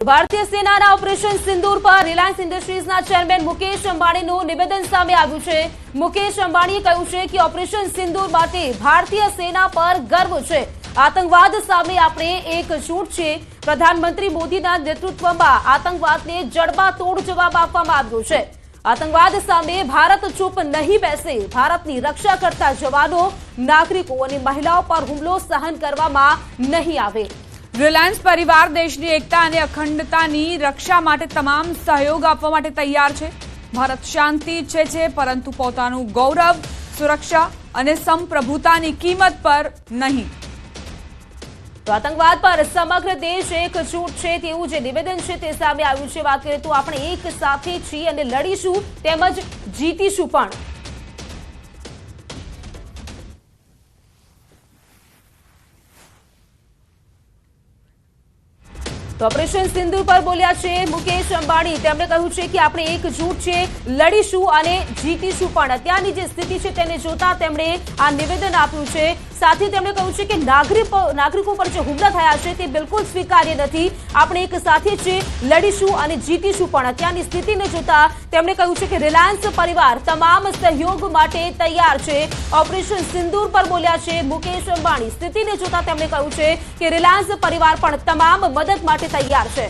ભારતીય સેનાના ઓપરેશન સિંદૂર પર રિલાયન્સ ઇન્ડસ્ટ્રીઝના ચેરમેન મુકેશ અંબાણીનું નિવેદન સામે આવ્યું છે। મુકેશ અંબાણીએ કહ્યું છે કે ઓપરેશન સિંદૂર માટે ભારતીય સેના પર ગર્વ છે। આતંકવાદ સામે આપણે એકજૂટ છીએ। પ્રધાનમંત્રી મોદીના નેતૃત્વમાં આતંકવાદને જડબાતોડ જવાબ આપવામાં આવ્યો છે। આતંકવાદ સામે ભારત ચૂપ નહીં બેસે। ભારતની રક્ષા કરતા જવાનો, નાગરિકો અને મહિલાઓ પર હુમલો સહન કરવામાં નહીં આવે। રિલાયન્સ પરિવાર દેશની એકતા અને અખંડતાની રક્ષા માટે તમામ સહયોગ આપવા માટે તૈયાર છે। ભારત શાંતિ ઈચ્છે છે, પરંતુ પોતાનું ગૌરવ, સુરક્ષા અને સંપ્રભુતાની કિંમત પર નહીં। તો આતંકવાદ પર સમગ્ર દેશ એકજૂટ છે તેવું જે નિવેદન છે તે સામે આવ્યું છે। વાત કરીએ તો આપણે એક સાથે છીએ અને લડીશું તેમજ જીતીશું પણ। તો ઓપરેશન સિંદૂર પર બોલ્યા છે મુકેશ અંબાણી। તેમણે કહ્યું છે કે આપણે એકજૂટ છીએ, લડીશું અને જીતીશું પણ। અત્યારની જે સ્થિતિ છે તેને જોતા તેમણે આ નિવેદન આપ્યું છે। સાથે તેમણે કહ્યું છે કે નાગરિકો પર જે હુમલા થયા છે તે બિલકુલ સ્વીકાર્ય નથી। આપણે એક સાથે છીએ, લડીશું અને જીતીશું પણ। અત્યારની સ્થિતિને જોતા તેમણે કહ્યું છે કે રિલાયન્સ પરિવાર તમામ સહયોગ માટે તૈયાર છે। ઓપરેશન સિંદૂર પર બોલ્યા છે મુકેશ અંબાણી। સ્થિતિને જોતા તેમણે કહ્યું છે કે રિલાયન્સ પરિવાર પણ તમામ મદદ માટે તૈયાર છે।